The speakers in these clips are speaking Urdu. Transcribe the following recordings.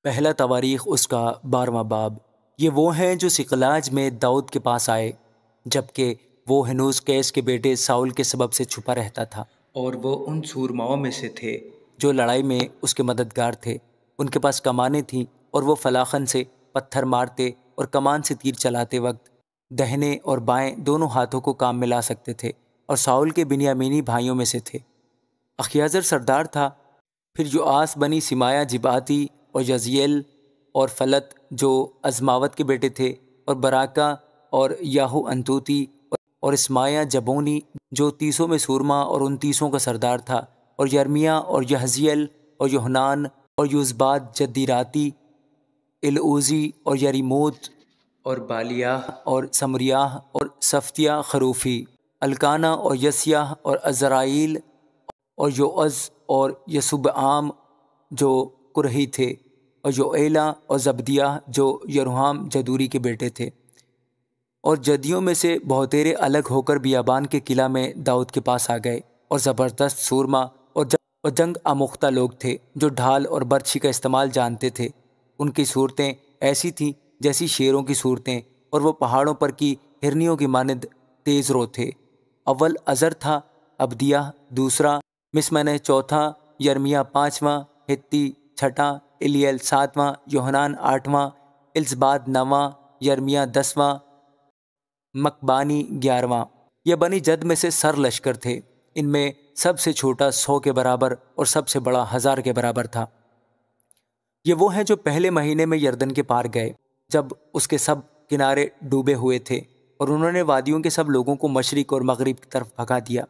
پہلا تواریخ اس کا 12واں باب۔ یہ وہ ہیں جو سقلاج میں داؤد کے پاس آئے جبکہ وہ ہنوز قیس کے بیٹے ساؤل کے سبب سے چھپا رہتا تھا، اور وہ ان سورماؤں میں سے تھے جو لڑائی میں اس کے مددگار تھے۔ ان کے پاس کمانیں تھیں اور وہ فلاخن سے پتھر مارتے اور کمان سے تیر چلاتے وقت دہنے اور بائیں دونوں ہاتھوں کو کام میں لا سکتے تھے، اور ساؤل کے بنیامینی بھائیوں میں سے تھے۔ اخیعزر سردار تھا، پھر یوآس بنی سمایا جباتی اور یزیل اور فلت جو ازماوت کے بیٹے تھے، اور براکہ اور یاہو انتوتی اور اسمایا جبونی جو 30 میں سورما اور 29 کا سردار تھا، اور یرمیا اور یحزیل اور یوحنان اور یوزباد جدیراتی، العوزی اور یریموت اور بالیاہ اور سمریاہ اور صفتیہ خروفی، الکانا اور یسیاہ اور عزرائیل اور یوعز اور یسوبعام جو کرہی تھے، اور یوئیلا اور زبدیہ جو یروحام جدوری کے بیٹے تھے۔ اور جدیوں میں سے بہتیرے الگ ہو کر بیابان کے قلعہ میں داؤد کے پاس آ گئے، اور زبردست سورما اور جنگ آموختہ لوگ تھے جو ڈھال اور برچھی کا استعمال جانتے تھے۔ ان کی صورتیں ایسی تھیں جیسی شیروں کی صورتیں، اور وہ پہاڑوں پر کی ہرنیوں کی مانند تیز رو تھے۔ اول عزر تھا، ابدیہ دوسرا، مسمنہ چوتھا، یرمیا پانچواں، ہتی چھٹا، الیل ساتواں، یوحنان آٹھواں، الزباد نواں، یرمیا 10واں، مکبانی 11واں۔ یہ بنی جد میں سے سر لشکر تھے، ان میں سب سے چھوٹا 100 کے برابر اور سب سے بڑا 1000 کے برابر تھا۔ یہ وہ ہیں جو پہلے مہینے میں یردن کے پار گئے جب اس کے سب کنارے ڈوبے ہوئے تھے، اور انہوں نے وادیوں کے سب لوگوں کو مشرق اور مغرب کی طرف بھگا دیا۔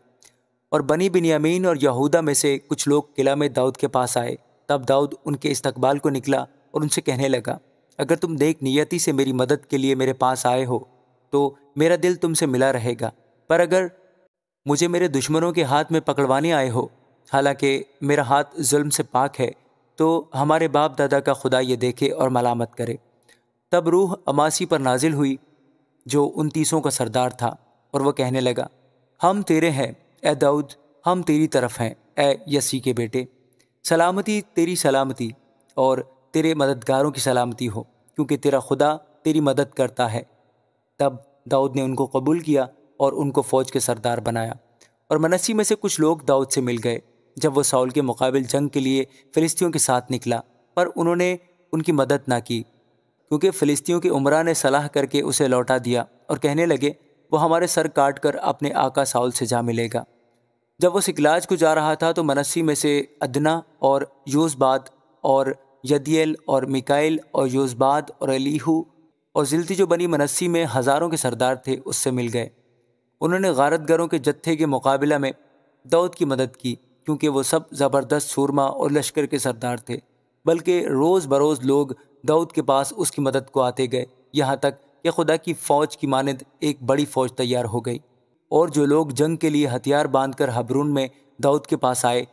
اور بنی بنیامین اور یہودا میں سے کچھ لوگ قلعہ میں داؤد کے پاس آئے۔ تب داؤد ان کے استقبال کو نکلا اور ان سے کہنے لگا، اگر تم نیک نیتی سے میری مدد کے لیے میرے پاس آئے ہو تو میرا دل تم سے ملا رہے گا، پر اگر مجھے میرے دشمنوں کے ہاتھ میں پکڑوانے آئے ہو، حالانکہ میرا ہاتھ ظلم سے پاک ہے، تو ہمارے باپ دادا کا خدا یہ دیکھے اور ملامت کرے۔ تب روح اماسی پر نازل ہوئی جو 29 کا سردار تھا، اور وہ کہنے لگا، ہم تیرے ہیں اے داؤد، ہم تیری طرف ہیں اے یسی کے بیٹے۔ سلامتی تیری سلامتی اور تیرے مددگاروں کی سلامتی ہو، کیونکہ تیرا خدا تیری مدد کرتا ہے۔ تب داؤد نے ان کو قبول کیا اور ان کو فوج کے سردار بنایا۔ اور منسی میں سے کچھ لوگ داؤد سے مل گئے جب وہ ساؤل کے مقابل جنگ کے لیے فلسطینیوں کے ساتھ نکلا، پر انہوں نے ان کی مدد نہ کی، کیونکہ فلسطینیوں کے امراء نے صلاح کر کے اسے لوٹا دیا اور کہنے لگے، وہ ہمارے سر کاٹ کر اپنے آقا ساؤل سے جا ملے گا۔ جب وہ سکلاج کو جا رہا تھا تو منسی میں سے ادنا اور یوزباد اور یدیل اور میکائل اور یوزباد اور الیہو اور زلتی جو بنی منسی میں ہزاروں کے سردار تھے اس سے مل گئے۔ انہوں نے غارت گروں کے جتھے کے مقابلہ میں داؤد کی مدد کی، کیونکہ وہ سب زبردست سورما اور لشکر کے سردار تھے، بلکہ روز بروز لوگ داؤد کے پاس اس کی مدد کو آتے گئے، یہاں تک کہ خدا کی فوج کی مانند ایک بڑی فوج تیار ہو گئی۔ اور جو لوگ جنگ کے لیے ہتھیار باندھ کر حبرون میں داؤد کے پاس آئے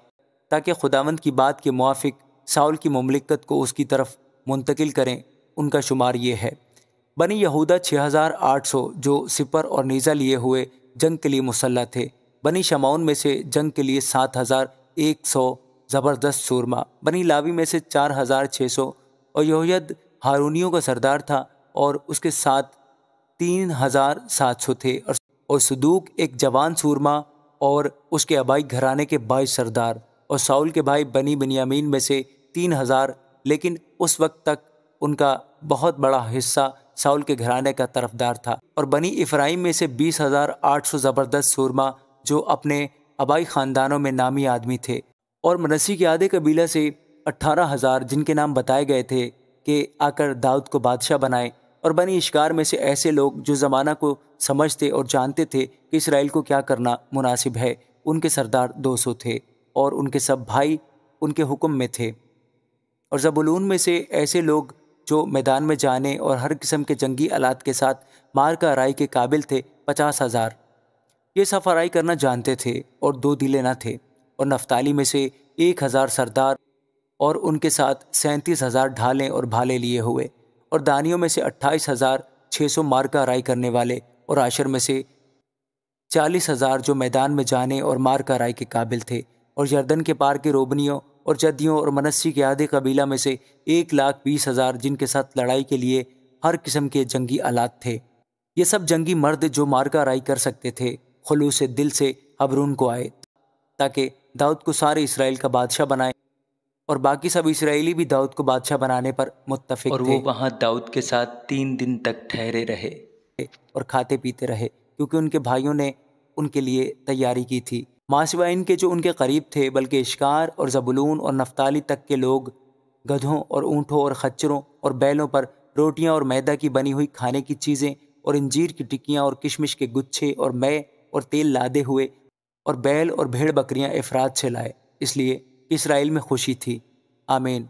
تاکہ خداوند کی بات کے موافق ساؤل کی مملکت کو اس کی طرف منتقل کریں، ان کا شمار یہ ہے: بنی یہودا 6800 جو سپر اور نیزہ لیے ہوئے جنگ کے لیے مسلح تھے، بنی شمعون میں سے جنگ کے لیے 7100 زبردست سورما، بنی لاوی میں سے 4600، اور یہوید ہارونیوں کا سردار تھا اور اس کے ساتھ 3700 تھے، اور صدوق ایک جوان سورما اور اس کے آبائی گھرانے کے 22 سردار، اور ساؤل کے بھائی بنی بنیامین میں سے 3000، لیکن اس وقت تک ان کا بہت بڑا حصہ ساؤل کے گھرانے کا طرفدار تھا، اور بنی افرایم میں سے 20800 زبردست سورما جو اپنے آبائی خاندانوں میں نامی آدمی تھے، اور منسی کے آدھے قبیلہ سے 18000 جن کے نام بتائے گئے تھے کہ آ کر داؤد کو بادشاہ بنائے، اور بنی اشکار میں سے ایسے لوگ جو زمانہ کو سمجھتے اور جانتے تھے کہ اسرائیل کو کیا کرنا مناسب ہے، ان کے سردار 200 تھے، اور ان کے سب بھائی ان کے حکم میں تھے۔ اور زبولون میں سے ایسے لوگ جو میدان میں جانے اور ہر قسم کے جنگی آلات کے ساتھ مار کا آرائی کے قابل تھے 50000، یہ صف آرائی کرنا جانتے تھے اور 2 دلے نہ تھے۔ اور نفتالی میں سے 1000 سردار اور ان کے ساتھ 37000 ڈھالیں اور بھالے لیے ہوئے، اور دانیوں میں سے 28600 مار کا آرائی کرنے والے، اور عاشر میں سے 40000 جو میدان میں جانے اور مار کا آرائی کے قابل تھے، اور یردن کے پار کے روبنیوں اور جدیوں اور منسی کے آدھے قبیلہ میں سے 1,20,000 جن کے ساتھ لڑائی کے لیے ہر قسم کے جنگی آلات تھے۔ یہ سب جنگی مرد جو مارکہ رائی کر سکتے تھے خلوص دل سے حبرون کو آئے تاکہ داؤد کو سارے اسرائیل کا بادشاہ بنائے، اور باقی سب اسرائیلی بھی داؤد کو بادشاہ بنانے پر متفق تھے، اور وہ وہاں داؤد کے ساتھ 3 دن تک ٹھہرے رہے اور کھاتے پیتے رہے، کیونکہ ان کے بھائیوں نے ان کے لیے تیاری کی تھی۔ ماں سوائے ان کے جو ان کے قریب تھے، بلکہ اشکار اور زبولون اور نفتالی تک کے لوگ گدھوں اور اونٹوں اور خچروں اور بیلوں پر روٹیاں اور میدا کی بنی ہوئی کھانے کی چیزیں اور انجیر کی ٹکیاں اور کشمش کے گچھے اور مے اور تیل لادے ہوئے اور بیل اور بھیڑ بکریاں افراد سے لائے، اس لیے کہ اسرائیل میں خوشی تھی۔ آمین۔